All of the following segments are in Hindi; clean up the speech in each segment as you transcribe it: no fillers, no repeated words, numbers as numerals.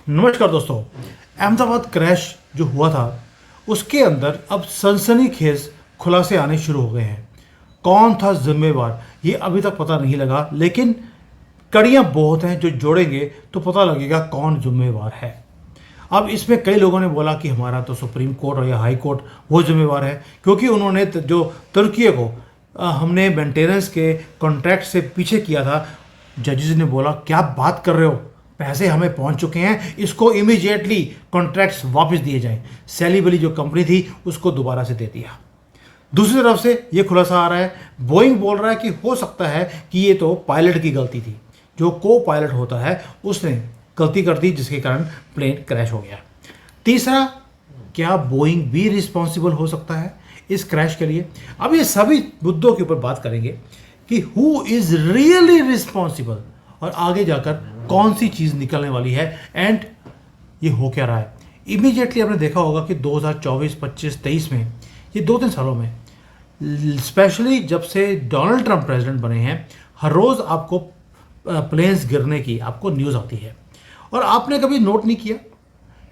नमस्कार दोस्तों। अहमदाबाद क्रैश जो हुआ था उसके अंदर अब सनसनीखेज खुलासे आने शुरू हो गए हैं। कौन था जिम्मेवार ये अभी तक पता नहीं लगा, लेकिन कड़ियां बहुत हैं जो जोड़ेंगे तो पता लगेगा कौन जिम्मेवार है। अब इसमें कई लोगों ने बोला कि हमारा तो सुप्रीम कोर्ट और या हाई कोर्ट वो जिम्मेवार है, क्योंकि उन्होंने जो तुर्की को हमने मेंटेनेंस के कॉन्ट्रैक्ट से पीछे किया था। जजेस ने बोला क्या बात कर रहे हो, पैसे हमें पहुंच चुके हैं, इसको इमीडिएटली कॉन्ट्रैक्ट्स वापस दिए जाएं। सैली बली जो कंपनी थी उसको दोबारा से दे दिया। दूसरी तरफ से ये खुलासा आ रहा है, बोइंग बोल रहा है कि हो सकता है कि ये तो पायलट की गलती थी, जो को पायलट होता है उसने गलती कर दी जिसके कारण प्लेन क्रैश हो गया। तीसरा, क्या बोइंग भी रिस्पॉन्सिबल हो सकता है इस क्रैश के लिए? अब ये सभी मुद्दों के ऊपर बात करेंगे कि हु इज रियली रिस्पॉन्सिबल और आगे जाकर कौन सी चीज़ निकलने वाली है एंड ये हो क्या रहा है। इमीडिएटली आपने देखा होगा कि 2024, 25, 23 में, ये 2-3 सालों में, स्पेशली जब से डोनाल्ड ट्रंप प्रेसिडेंट बने हैं, हर रोज़ आपको प्लेन्स गिरने की आपको न्यूज़ आती है। और आपने कभी नोट नहीं किया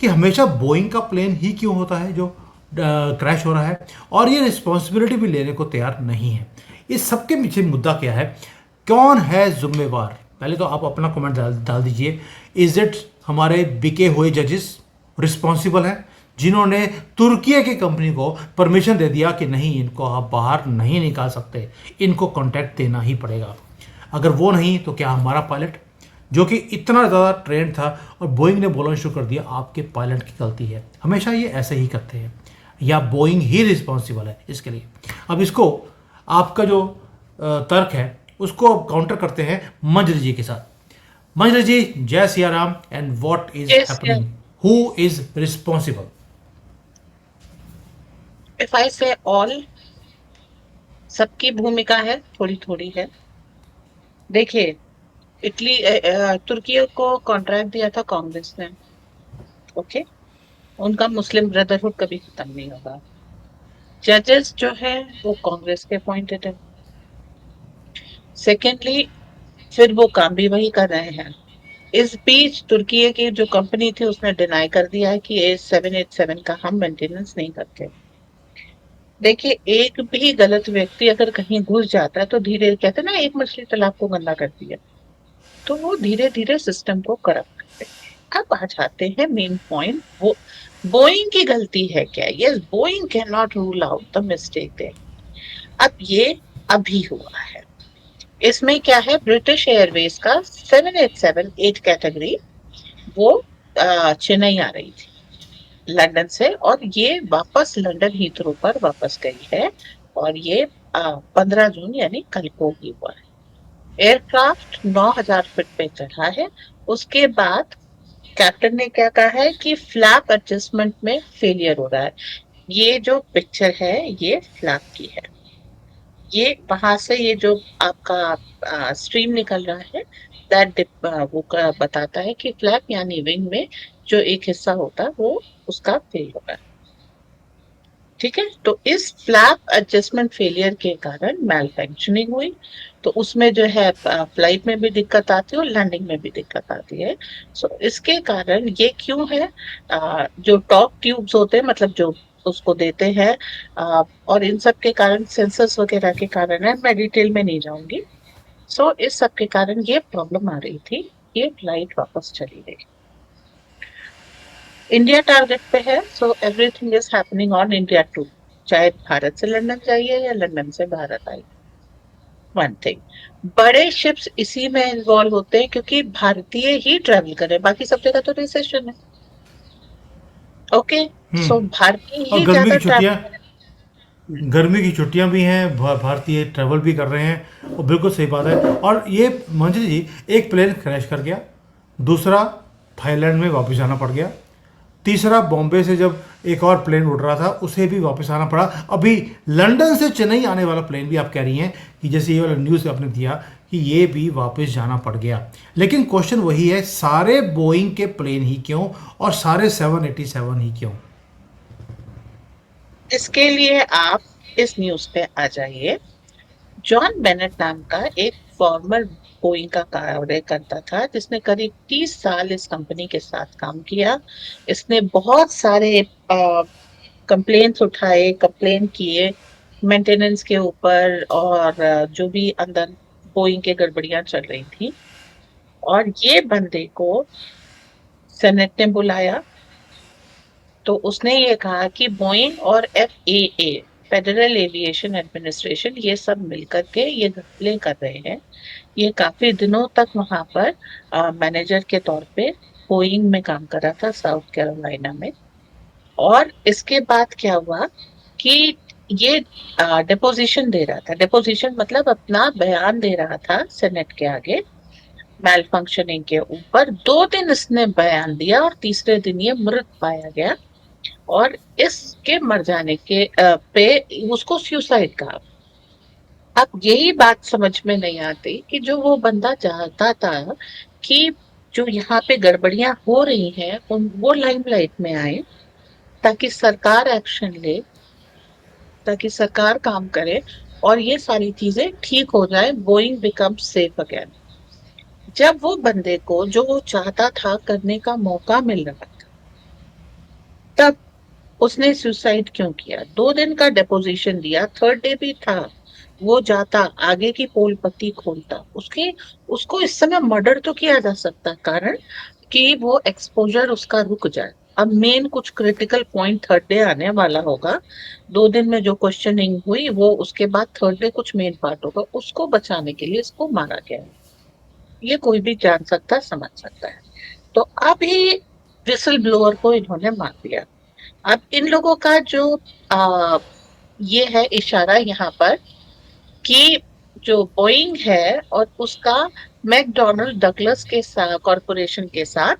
कि हमेशा बोइंग का प्लेन ही क्यों होता है जो क्रैश हो रहा है, और ये रिस्पॉन्सिबिलिटी भी लेने को तैयार नहीं है। इस सबके पीछे मुद्दा क्या है, कौन है जिम्मेवार? पहले तो आप अपना कमेंट डाल दीजिए। इज इट हमारे बिके हुए जजेस रिस्पॉन्सिबल हैं जिन्होंने तुर्की की कंपनी को परमिशन दे दिया कि नहीं, इनको आप बाहर नहीं निकाल सकते, इनको कॉन्ट्रैक्ट देना ही पड़ेगा? अगर वो नहीं तो क्या हमारा पायलट जो कि इतना ज़्यादा ट्रेंड था और बोइंग ने बोलना शुरू कर दिया आपके पायलट की गलती है? हमेशा ये ऐसे ही करते हैं, या बोइंग ही रिस्पॉन्सिबल है इसके लिए? अब इसको आपका जो तर्क है उसको काउंटर करते हैं मंजरी जी के साथ। मंजरी जी, जय Siya Ram. And what is Yes, yeah. Happening, who is responsible? If I say all, सबकी भूमिका है, थोड़ी थोड़ी है। देखिए, तुर्की को कॉन्ट्रैक्ट दिया था कांग्रेस ने। ओके, उनका मुस्लिम ब्रदरहुड कभी खत्म नहीं होगा। जजेस जो है वो कांग्रेस के अपॉइंटेड है। सेकेंडली, फिर वो काम भी वही कर रहे हैं। इस बीच तुर्की की जो कंपनी थी उसने डिनाई कर दिया है कि A787 का हम मेंटेनेंस नहीं करते। देखिए, एक भी गलत व्यक्ति अगर कहीं घुस जाता है तो धीरे, कहते हैं ना, एक मछली तालाब को गंदा करती है, तो वो धीरे धीरे सिस्टम को करप्ट करते हैं। अब आ जाते हैं मेन पॉइंट, वो बोइंग की गलती है क्या? Yes, Boeing can not rule out the mistake there. अब ये अभी हुआ है। इसमें क्या है, ब्रिटिश एयरवेज का 787-8 कैटेगरी, वो चेन्नई आ रही थी लंदन से, और ये वापस लंदन हीथ्रो पर वापस गई है। और ये 15 जून यानी कल को ही हुआ है। एयरक्राफ्ट 9,000 फीट पे चढ़ा है। उसके बाद कैप्टन ने क्या कहा है कि फ्लैप एडजस्टमेंट में फेलियर हो रहा है। ये जो पिक्चर है ये फ्लैप की है। ये वहां से ये जो आपका स्ट्रीम निकल रहा है, बताता है कि फ्लैप यानी विंग में जो एक हिस्सा होता है वो उसका फेल हो रहा है। ठीक है, तो इस फ्लैप एडजस्टमेंट फेलियर के कारण मैल फंक्शनिंग हुई। तो उसमें जो है फ्लाइट में भी दिक्कत आती है और लैंडिंग में भी दिक्कत आती है। सो इसके कारण ये क्यों है, जो टॉप ट्यूब्स होते हैं, मतलब जो उसको देते हैं, और इन सब के कारण, सेंसर्स वगैरह के कारण है, मैं डिटेल में नहीं जाऊंगी। सो इस सब के कारण ये प्रॉब्लम आ रही थी। ये फ्लाइट वापस चली गई। इंडिया टारगेट पे है, so everything is happening on India too. चाहे भारत से लंदन जाइए या लंदन से भारत आइए, वन थिंग, बड़े शिप्स इसी में इन्वॉल्व होते हैं क्योंकि भारतीय ही ट्रेवल कर रहे हैं, बाकी सब जगह तो रिसेशन है। ओके, सो भारतीय और ही ज्यादा ट्रैवल कर रहे हैं। गर्मी की छुट्टियां भी हैं, भारतीय ट्रैवल भी कर रहे हैं, और बिल्कुल सही बात है। और ये मंजरी जी, एक प्लेन क्रैश कर गया, दूसरा थाईलैंड में वापस आना पड़ गया, तीसरा बॉम्बे से जब एक और प्लेन उड़ रहा था उसे भी वापस आना पड़ा, अभी लंदन से चेन्नई आने वाला प्लेन भी आप कह रही हैं कि जैसे ये वाला न्यूज़ आपने दिया कि ये भी वापस जाना पड़ गया। लेकिन क्वेश्चन वही है, सारे बोइंग के प्लेन ही क्यों और सारे 787 ही क्यों? इसके लिए आप इस न्यूज पे आ जाइए। जॉन बेनेट नाम का एक फॉर्मर बोइंग का कार्य करता था, जिसने करीब 30 साल इस कंपनी के साथ काम किया। इसने बहुत सारे कंप्लेंट्स उठाए, कंप्लेन किए मेंटेनेंस के ऊपर, और जो भी अंदर बोइंग के गड़बड़ियां चल रही थी। और ये बंदे को सेनेट ने बुलाया, तो उसने ये कहा कि बोइंग और FAA, फेडरल एविएशन एडमिनिस्ट्रेशन, ये सब मिलकर के ये घपले कर रहे हैं। ये काफी दिनों तक वहां पर मैनेजर के तौर पे बोइंग में काम कर रहा था, साउथ कैरोलिना में। और इसके बाद क्या हुआ कि ये डिपोजिशन दे रहा था, डिपोजिशन मतलब अपना बयान दे रहा था सेनेट के आगे मेल फंक्शनिंग के ऊपर। 2 दिन इसने बयान दिया और तीसरे दिन ये मृत पाया गया। और इसके मर जाने के पे उसको सुसाइड कहा। अब यही बात समझ में नहीं आती कि जो वो बंदा चाहता था कि जो यहाँ पे गड़बड़ियां हो रही हैं उन वो लाइमलाइट में आए, ताकि सरकार एक्शन ले, ताकि सरकार काम करे और ये सारी चीजें ठीक हो जाए, बोइंग बिकम सेफ अगेन। जब वो बंदे को जो वो चाहता था करने का मौका मिल रहा था, तब उसने सुसाइड क्यों किया? 2 दिन का डिपोजिशन दिया, थर्ड डे भी था, वो जाता आगे की पोल पत्ती खोलता, उसके उसको इस समय मर्डर तो किया जा सकता, कारण कि वो एक्सपोजर उसका रुक जाए। अब मेन कुछ क्रिटिकल पॉइंट थर्ड डे आने वाला होगा। 2 दिन में जो क्वेश्चनिंग हुई वो उसके बाद थर्ड डे कुछ मेन पार्ट होगा, उसको बचाने के लिए इसको मारा गया है। ये कोई भी जान सकता, समझ सकता है। तो अभी विसल ब्लोअर को इन्होंने मार दिया। अब इन लोगों का जो आ, ये है इशारा यहाँ पर कि जो बोइंग है और उसका मैकडोनल्ड डगलस के साथ कॉरपोरेशन के साथ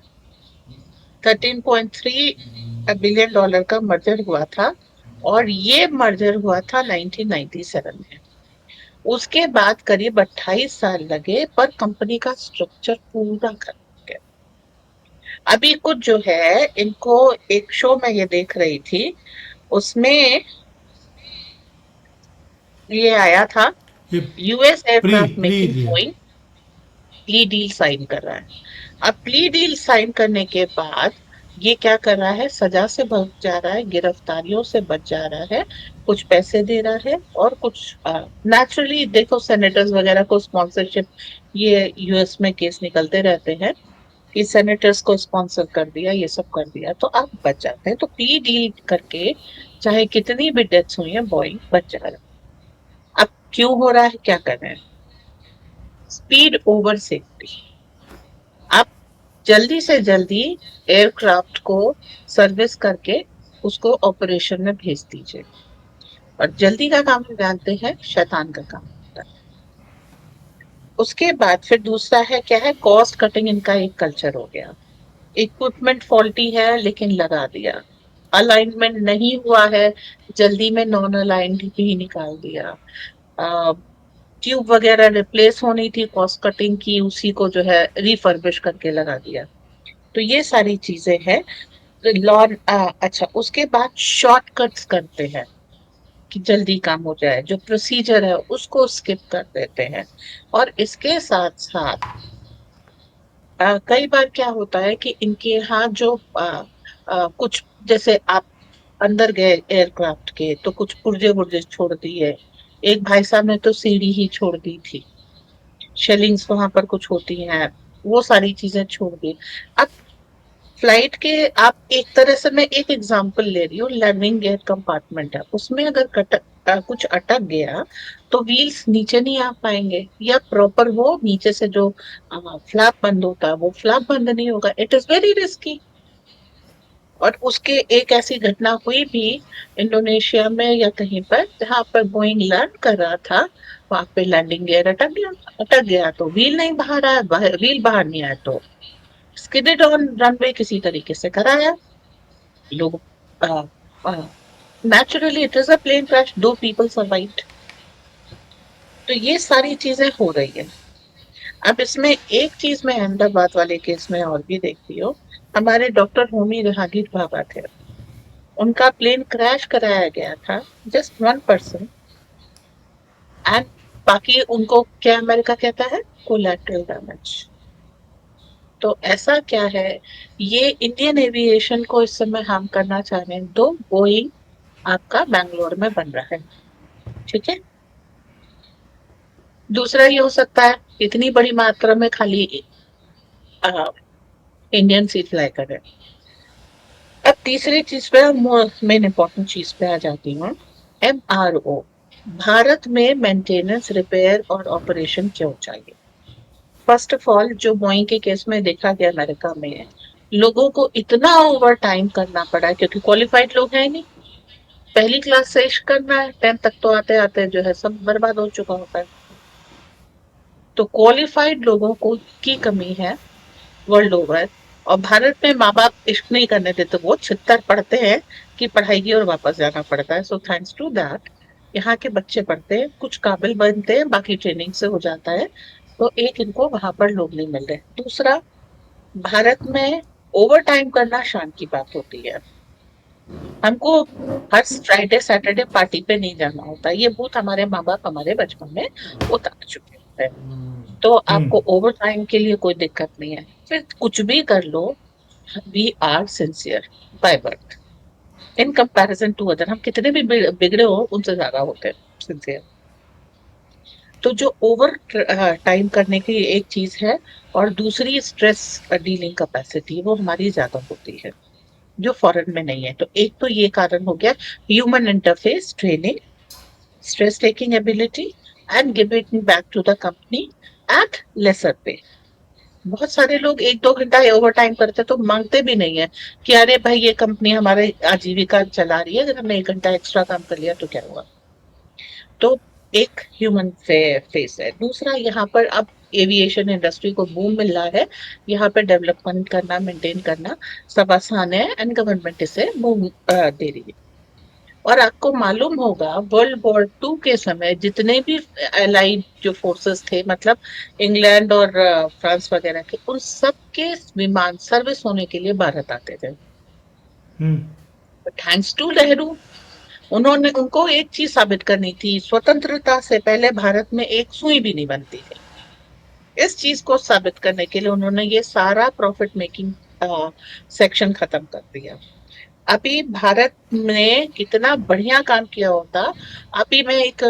13.3 बिलियन डॉलर का मर्जर हुआ था। और ये मर्जर हुआ था 1997 में। उसके बाद करीब 28 साल लगे, पर कंपनी का स्ट्रक्चर पूरा खत्म गया। अभी कुछ जो है इनको, एक शो में ये देख रही थी, उसमें ये आया था, ये US pre aircraft pre making लिया। बोइंग प्ली डील साइन कर रहा है। अब प्ली डील साइन करने के बाद ये क्या कर रहा है, सजा से बच जा रहा है, गिरफ्तारियों से बच जा रहा है, कुछ पैसे दे रहा है, और कुछ नेचुरली देखो सेनेटर्स वगैरह को स्पॉन्सरशिप, ये यूएस में केस निकलते रहते हैं कि सेनेटर्स को स्पॉन्सर कर दिया, ये सब कर दिया, तो आप बच जाते हैं। तो प्ली डील करके चाहे कितनी भी डेथ्स हुई है, बॉइंग बच जा रहा है। अब क्यों हो रहा है, क्या कर रहे हैं? Speed over safety. आप जल्दी से जल्दी एयरक्राफ्ट को सर्विस करके उसको ऑपरेशन में भेज दीजिए। और जल्दी का काम हम जानते हैं शैतान का काम होता है। उसके बाद फिर दूसरा है क्या है, कॉस्ट कटिंग इनका एक कल्चर हो गया। इक्विपमेंट फॉल्टी है लेकिन लगा दिया, अलाइनमेंट नहीं हुआ है, जल्दी में नॉन अलाइंड भी निकाल दिया, ट्यूब वगैरह रिप्लेस होनी थी, कॉस्ट कटिंग की, उसी को जो है रिफर्बिश करके लगा दिया। तो ये सारी चीजें हैं। लॉन अच्छा, उसके बाद शॉर्टकट्स करते हैं कि जल्दी काम हो जाए, जो प्रोसीजर है उसको स्किप कर देते हैं। और इसके साथ साथ कई बार क्या होता है कि इनके यहाँ जो कुछ, जैसे आप अंदर गए एयरक्राफ्ट के तो कुछ पुर्जे पुर्जे छोड़ दिए। एक भाई साहब ने तो सीढ़ी ही छोड़ दी थी, शेलिंग्स वहां पर कुछ होती हैं, वो सारी चीजें छोड़ दी। अब फ्लाइट के, आप एक तरह से, मैं एक एग्जांपल ले रही हूँ, लैंडिंग गियर कंपार्टमेंट है, उसमें अगर कुछ अटक गया तो व्हील्स नीचे नहीं आ पाएंगे, या प्रॉपर वो नीचे से जो फ्लैप बंद होता है वो फ्लैप बंद नहीं होगा, इट इज वेरी रिस्की। और उसके एक ऐसी घटना हुई भी इंडोनेशिया में या कहीं पर, जहां पर बोइंग लैंड कर रहा था, वहां पे लैंडिंग गियर अटक गया तो व्हील नहीं बाहर आया, व्हील बाहर नहीं आया तो स्किडेड ऑन रनवे किसी तरीके से कराया लोग। Naturally it is a plane crash, 2 people survived. तो ये सारी चीजें हो रही है। अब इसमें एक चीज मैं अहमदाबाद वाले केस में और भी देखती हूँ। हमारे डॉक्टर होमी जहांगीर बाबा थे, उनका प्लेन क्रैश कराया गया था, जस्ट 1 पर्सन, एंड बाकी उनको क्या अमेरिका कहता है, कोलैटरल डैमेज। तो ऐसा क्या है, ये इंडियन एविएशन को इस समय हम करना चाह रहे हैं। दो बोइंग आपका बैंगलोर में बन रहा है, ठीक है। दूसरा ये हो सकता है इतनी बड़ी मात्रा में खाली इंडियन सी फ्लाई करें। अब तीसरी चीज पे, मेन इंपॉर्टेंट चीज पे आ जाती हूँ, MRO। भारत में मेंटेनेंस, रिपेयर और ऑपरेशन क्यों चाहिए? फर्स्ट ऑफ ऑल, जो बोइंग के केस में देखा गया अमेरिका में, लोगों को इतना ओवर टाइम करना पड़ा है क्योंकि क्वालिफाइड लोग हैं नहीं। पहली क्लास से इश्क करना है, 10th तक तो आते आते जो है सब बर्बाद हो चुका होता है। तो क्वालिफाइड लोगों को की कमी है वर्ल्ड ओवर। और भारत में माँ बाप इश्क नहीं करने देते, वो छितर पढ़ते हैं कि पढ़ाई की और वापस जाना पड़ता है। सो थैंक्स टू दैट यहाँ के बच्चे पढ़ते हैं, कुछ काबिल बनते हैं, बाकी ट्रेनिंग से हो जाता है। तो एक, इनको वहां पर लोग नहीं मिल रहे। दूसरा, भारत में ओवर टाइम करना शान की बात होती है। हमको हर फ्राइडे सैटरडे पार्टी पे नहीं जाना होता। ये भूत हमारे माँ बाप हमारे बचपन में उतार चुके हैं। तो हम्म। आपको ओवर टाइम के लिए कोई दिक्कत नहीं है, फिर कुछ भी कर लो। We are sincere by birth, in comparison to other. हम कितने भी बिगड़े हो उनसे ज्यादा होते हैं सिंसियर। तो जो ओवर टाइम करने की एक चीज है, और दूसरी स्ट्रेस डीलिंग कैपेसिटी, वो हमारी ज्यादा होती है जो फॉरेन में नहीं है। तो एक तो ये कारण हो गया, human interface training, stress taking ability and giving back to the company at lesser pay. बहुत सारे लोग 1-2 घंटा ओवर टाइम करते तो मांगते भी नहीं है कि अरे भाई ये कंपनी हमारे आजीविका चला रही है, अगर हमने 1 घंटा एक्स्ट्रा काम कर लिया तो क्या हुआ। तो एक ह्यूमन फेस है। दूसरा, यहाँ पर अब एविएशन इंडस्ट्री को बूम मिल रहा है। यहाँ पे डेवलपमेंट करना, मेंटेन करना सब आसान है, एंड गवर्नमेंट इसे बूम दे रही है। और आपको मालूम होगा, वर्ल्ड वॉर 2 के समय जितने भी एलाइड जो फोर्सेस थे, मतलब इंग्लैंड और फ्रांस वगैरह के, उन सब के विमान सर्विस होने के लिए भारत आते थे। हम्म। थैंक्स टू नेहरू, उन्होंने, उनको एक चीज साबित करनी थी, स्वतंत्रता से पहले भारत में एक सुई भी नहीं बनती थी। इस चीज को साबित करने के लिए उन्होंने ये सारा प्रॉफिट मेकिंग सेक्शन खत्म कर दिया। अभी भारत ने कितना बढ़िया काम किया होता। अभी मैं एक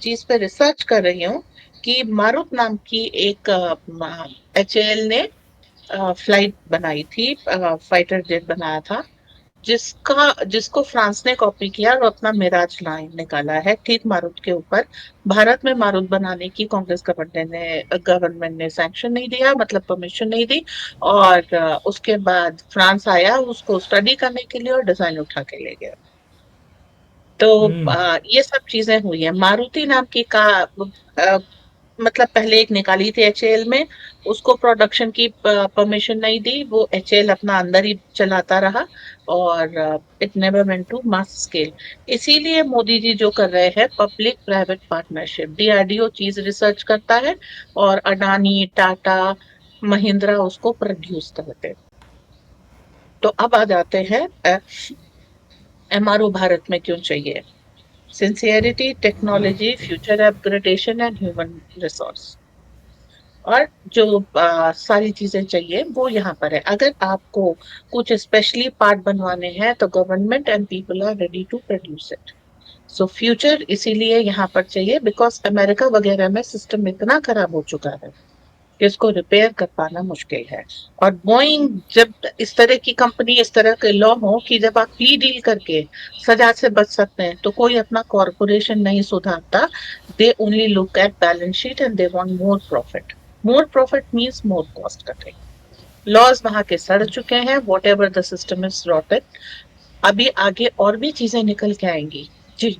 चीज पे रिसर्च कर रही हूँ कि मारुत नाम की एक HAL ने फ्लाइट बनाई थी, फाइटर जेट बनाया था, जिसको फ्रांस ने कॉपी किया और अपना मिराज लाइन निकाला है ठीक मारुत के ऊपर। भारत में मारुत बनाने की कांग्रेस गवर्नमेंट ने सैंक्शन नहीं दिया, मतलब परमिशन नहीं दी। और उसके बाद फ्रांस आया उसको स्टडी करने के लिए और डिजाइन उठा के ले गया। तो हम्म। ये सब चीजें हुई है। मारुति नाम की अ, मतलब पहले एक निकाली थी HAL में, उसको प्रोडक्शन की परमिशन नहीं दी, वो HAL अपना अंदर ही चलाता रहा। और it never went to mass scale. इसीलिए मोदी जी जो कर रहे हैं, पब्लिक प्राइवेट पार्टनरशिप, DRDO चीज रिसर्च करता है और अडानी, टाटा, महिंद्रा उसको प्रोड्यूस करते हैं। तो अब आ जाते हैं MRO भारत में क्यों चाहिए। Sincerity, technology, future upgradation and human resource. और जो सारी चीजें चाहिए वो यहाँ पर है। अगर आपको कुछ स्पेशली पार्ट बनवाने हैं तो government and people are ready to produce it. So future इसीलिए यहाँ पर चाहिए, बिकॉज अमेरिका वगैरह में सिस्टम इतना खराब हो चुका है कि उसको रिपेयर कर पाना मुश्किल है। और बोइंग, जब इस तरह की कंपनी, इस तरह के लॉ हो कि जब आप प्ली डील करके सजा से बच सकते हैं, तो कोई अपना कॉरपोरेशन नहीं सुधारता। They only look at balance sheet and they want more profit. More profit means more cost cutting. Laws वहां के सड़ चुके हैं, whatever the system is rotted. अभी आगे और भी चीजें निकल के आएंगी। जी,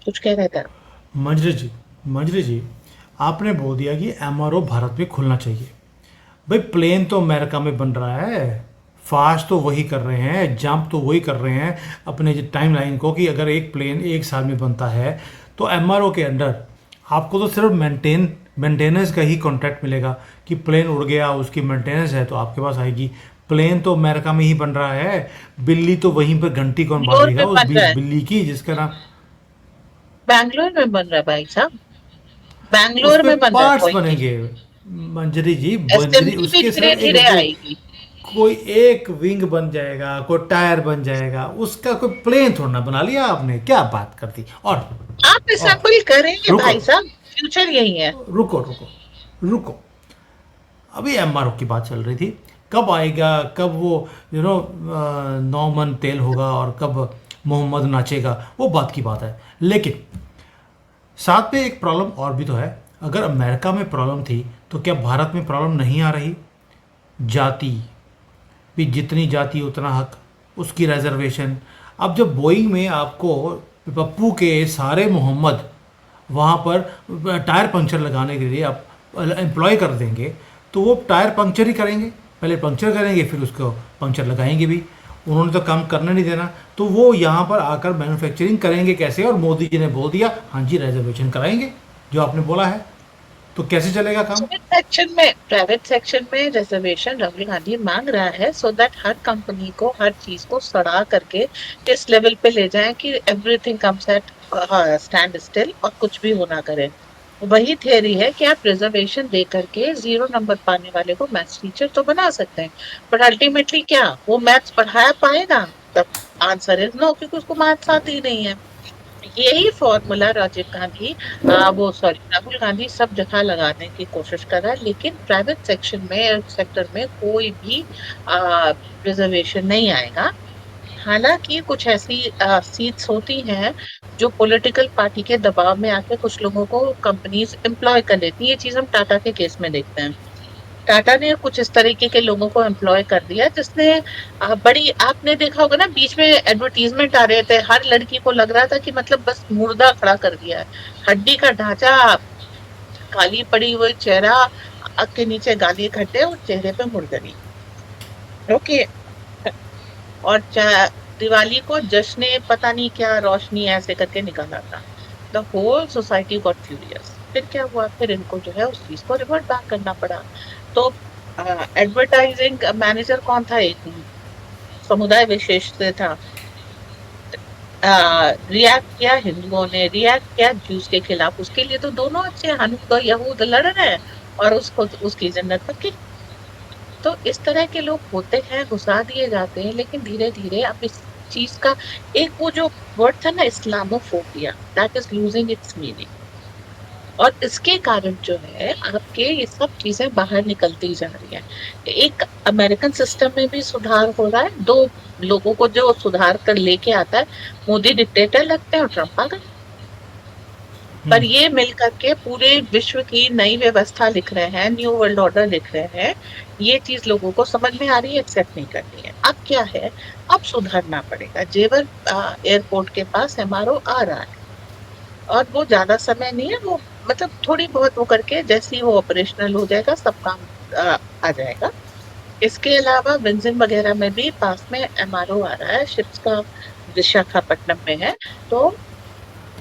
कुछ कह रहे थे आप? मंजरी जी, मंजरी जी, आपने बोल दिया कि MRO भारत में खुलना चाहिए। भाई प्लेन तो अमेरिका में बन रहा है, फास्ट तो वही कर रहे हैं, जंप तो वही कर रहे हैं अपने टाइम लाइन को, कि अगर एक प्लेन एक साल में बनता है तो MRO के अंडर आपको तो सिर्फ मेंटेनेंस का ही कॉन्ट्रैक्ट मिलेगा कि प्लेन उड़ गया, उसकी मेंटेनेंस है तो आपके पास आएगी। प्लेन तो अमेरिका में ही बन रहा है, बिल्ली तो वहीं पर घंटी कौन बैंगलोर बांधेगा में उस बन रहा है, बिल्ली की जिसका नाम। बैंगलोर में बन रहा है भाई साहब। बैंगलोर उसपे में बन रहा है पार्ट्स कोई बनेंगे। मंजरी जी, मंजरी असेंबली भी उसके धीरे सिर्फ धीरे एक आएगी। कोई एक विंग बन जाएगा, कोई टायर बन जाएगा, उसका कोई प्लेन थोड़ा ना बना लिया आपने, क्या बात कर दी। आप और असेंबल करेंगे रुको भाई साहब, फ्यूचर यही है। रुको रुको रुको, अभी एमआरओ की बात चल रही थी, कब आएगा, कब वो नौ मन तेल होगा और कब मोहम्मद नाचेगा, वो बात की बात है। लेकिन साथ में एक प्रॉब्लम और भी तो है। अगर अमेरिका में प्रॉब्लम थी तो क्या भारत में प्रॉब्लम नहीं आ रही? जाति भी, जितनी जाति उतना हक, उसकी रिजर्वेशन। अब जब बोइंग में आपको पप्पू के सारे मोहम्मद वहाँ पर टायर पंक्चर लगाने के लिए आप एम्प्लॉय कर देंगे, तो वो टायर पंक्चर ही करेंगे, पहले पंक्चर करेंगे फिर उसको पंक्चर लगाएंगे भी। उन्होंने तो काम करने नहीं देना, तो वो यहाँ पर आकर मैन्युफैक्चरिंग करेंगे कैसे? और मोदी जी ने बोल दिया हाँ जी रिजर्वेशन कराएंगे, जो आपने बोला है, तो कैसे चलेगा काम? प्राइवेट सेक्शन में रिजर्वेशन राहुल गांधी मांग रहा है, सो दैट हर कंपनी को हर चीज को सड़ा करके इस लेवल पे ले जाए कि everything comes at stand still और कुछ भी होना करे। वही थियरी है कि आप रिजर्वेशन दे करके 0 नंबर पाने वाले को मैथ्स टीचर तो बना सकते हैं, बट अल्टीमेटली क्या वो मैथ्स पढ़ाया पाएगा? तब आंसर इज नो, क्योंकि उसको मैथ्स आती नहीं है। यही फॉर्मूला राजीव गांधी वो सॉरी राहुल गांधी सब जगह लगाने की कोशिश कर रहा है, लेकिन प्राइवेट सेक्टर में कोई भी रिजर्वेशन नहीं आएगा। हालांकि कुछ ऐसी सीट्स होती हैं जो पॉलिटिकल पार्टी के दबाव में आके कुछ लोगों को कंपनीज एम्प्लॉय कर लेती है। ये चीज हम टाटा के केस में देखते हैं। टाटा ने कुछ इस तरीके के लोगों को एम्प्लॉय कर दिया, जिसने बड़ी, आपने देखा होगा ना, बीच में एडवर्टीजमेंट आ रहे थे, हर लड़की को लग रहा था कि मतलब बस मुर्दा खड़ा कर दिया है। हड्डी का ढांचा, काली पड़ी हुई चेहरा, आँख के नीचे गाली खड्डे और चेहरे पे मुर्दनी। ओके। और दिवाली को जश्न पता नहीं क्या रोशनी ऐसे करके निकाला था। The whole society got furious. फिर क्या हुआ? फिर इनको जो है उस चीज को रिवर्ट बैक करना पड़ा। तो एडवर्टाइजिंग मैनेजर कौन था? एक समुदाय विशेष से था। रिएक्ट किया हिंदुओं ने, रिएक्ट किया ज्यूस के खिलाफ। उसके लिए तो दोनों अच्छे हैं, हनूक और यहूद लड़ रहे हैं और उसको उसकी जन्नत पक्की। तो इस तरह के लोग होते हैं, घुसा दिए जाते हैं, लेकिन धीरे धीरे अब इस चीज का एक वो जो वर्ड था ना, Islamophobia, that is losing its meaning. और इसके कारण जो है आपके ये सब चीजें बाहर निकलती जा रही है। एक अमेरिकन सिस्टम में भी सुधार हो रहा है, दो लोगों को जो सुधार कर लेके आता है, मोदी डिक्टेटर लगते हैं और ट्रम्प पागल। पर ये मिलकर के पूरे विश्व की नई व्यवस्था लिख रहे हैं, न्यू वर्ल्ड ऑर्डर लिख रहे हैं। ये चीज लोगों को समझ में आ रही है, एक्सेप्ट नहीं करनी है। अब क्या है, अब सुधारना पड़ेगा। जेवर एयरपोर्ट के पास एमआरओ आ रहा है और वो ज्यादा समय नहीं है, वो मतलब थोड़ी बहुत वो करके जैसे ही वो ऑपरेशनल हो जाएगा सब काम आ जाएगा। इसके अलावा विंजन वगैरह में भी पास में एमआरओ आ रहा है, शिप्स का विशाखापट्टनम में है। तो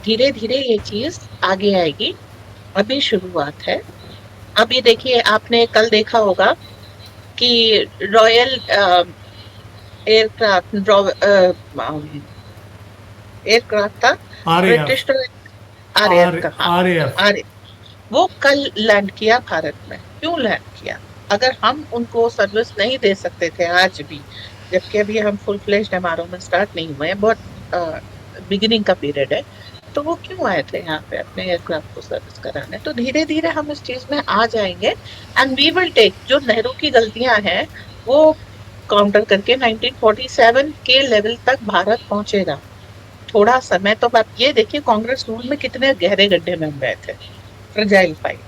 धीरे धीरे ये चीज आगे आएगी, अभी शुरुआत है। अभी देखिए, आपने कल देखा होगा कि रॉयल एयरक्राफ्ट एयरक्राफ्ट था, आरएएफ, ब्रिटिश आरएएफ का, हाँ आरएएफ। आरएएफ, वो कल लैंड किया भारत में। क्यों लैंड किया? अगर हम उनको सर्विस नहीं दे सकते थे आज भी, जबकि अभी हम फुल फ्लेज्ड एमआरओ में स्टार्ट नहीं हुए हैं, बहुत बिगिनिंग का पीरियड है, तो वो क्यों आए थे यहाँ पे अपने एयरक्राफ्ट को सर्विस कराने? तो धीरे धीरे हम इस चीज में आ जाएंगे एंड वी विल टेक, जो नेहरू की गलतियां हैं वो काउंटर करके 1947 के लेवल तक भारत पहुंचेगा। थोड़ा समय तो आप ये देखिए, कांग्रेस रूल में कितने गहरे गड्ढे में हम गए थे। फ्रजाइल फाइल,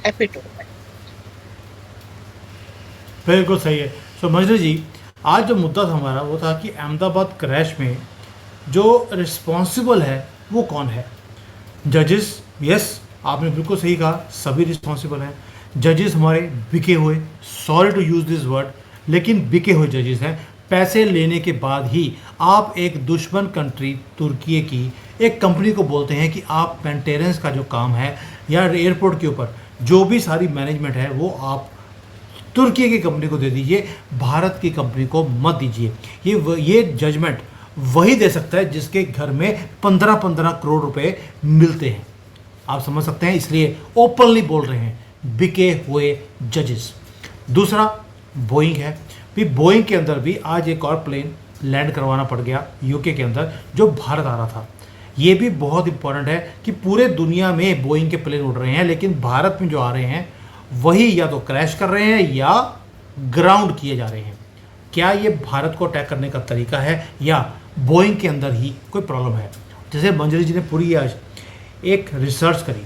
एपिटोम में। बिल्कुल सही है। सो मजनू जी, आज जो मुद्दा था हमारा वो था कि अहमदाबाद क्रैश में जो रिस्पॉन्सिबल है वो कौन है? जजेस, यस, आपने बिल्कुल सही कहा, सभी रिस्पॉन्सिबल हैं। जजेस हमारे बिके हुए, sorry to use this word, लेकिन बिके हुए जजेस हैं। पैसे लेने के बाद ही आप एक दुश्मन कंट्री तुर्की की एक कंपनी को बोलते हैं कि आप मेंटेनेंस का जो काम है या एयरपोर्ट के ऊपर जो भी सारी मैनेजमेंट है वो आप तुर्की की कंपनी को दे दीजिए, भारत की कंपनी को मत दीजिए। ये जजमेंट वही दे सकता है जिसके घर में 15-15 करोड़ रुपए मिलते हैं। आप समझ सकते हैं, इसलिए ओपनली बोल रहे हैं बिके हुए जजेस। दूसरा बोइंग है। भी बोइंग के अंदर भी आज एक और प्लेन लैंड करवाना पड़ गया यूके के अंदर जो भारत आ रहा था। ये भी बहुत इंपॉर्टेंट है कि पूरे दुनिया में बोइंग के प्लेन उड़ रहे हैं, लेकिन भारत में जो आ रहे हैं वही या तो क्रैश कर रहे हैं या ग्राउंड किए जा रहे हैं। क्या ये भारत को अटैक करने का तरीका है या बोइंग के अंदर ही कोई प्रॉब्लम है? जैसे मंजरी जी ने पूरी आज एक रिसर्च करी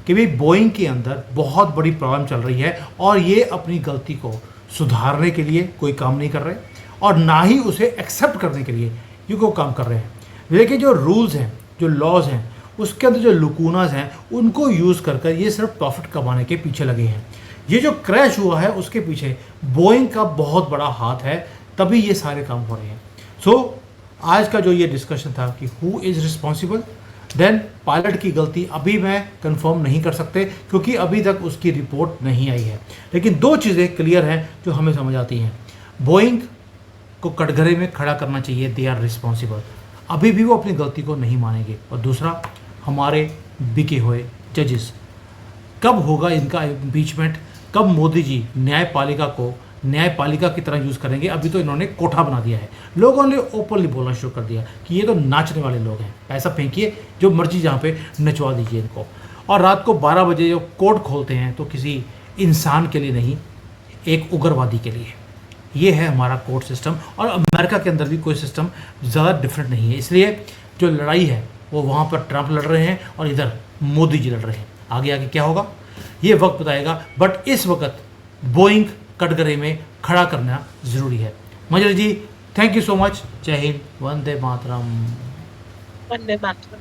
कि भाई बोइंग के अंदर बहुत बड़ी प्रॉब्लम चल रही है और ये अपनी गलती को सुधारने के लिए कोई काम नहीं कर रहे और ना ही उसे एक्सेप्ट करने के लिए ये कोई काम कर रहे हैं। लेकिन जो रूल्स हैं, जो लॉज हैं, उसके अंदर जो लुकूनाज हैं, उनको यूज़ कर कर ये सिर्फ प्रॉफिट कमाने के पीछे लगे हैं। ये जो क्रैश हुआ है उसके पीछे बोइंग का बहुत बड़ा हाथ है, तभी ये सारे काम हो रहे हैं। सो आज का जो ये डिस्कशन था कि who is responsible, then pilot की गलती अभी मैं कंफर्म नहीं कर सकते क्योंकि अभी तक उसकी रिपोर्ट नहीं आई है। लेकिन दो चीज़ें क्लियर हैं जो हमें समझ आती हैं। बोइंग को कटघरे में खड़ा करना चाहिए, दे आर रिस्पॉन्सिबल, अभी भी वो अपनी गलती को नहीं मानेंगे। और दूसरा, हमारे बिके हुए जजेस, कब होगा इनका इम्पीचमेंट, कब मोदी जी न्यायपालिका को न्यायपालिका की तरह यूज़ करेंगे? अभी तो इन्होंने कोठा बना दिया है, लोगों ने ओपनली बोलना शुरू कर दिया कि ये तो नाचने वाले लोग हैं, पैसा फेंकिए जो मर्जी जहाँ पे नचवा दीजिए इनको। और रात को 12 बजे जो कोर्ट खोलते हैं तो किसी इंसान के लिए नहीं, एक उग्रवादी के लिए। ये है हमारा कोर्ट सिस्टम और अमेरिका के अंदर भी कोई सिस्टम ज़्यादा डिफरेंट नहीं है। इसलिए जो लड़ाई है वो वहाँ पर ट्रंप लड़ रहे हैं और इधर मोदी जी लड़ रहे हैं। आगे आगे क्या होगा ये वक्त बताएगा, बट इस वक्त बोइंग कटघरे में खड़ा करना ज़रूरी है। मजर जी, थैंक यू सो मच। जय हिंद, वंदे मातरम। वंदे मातरम।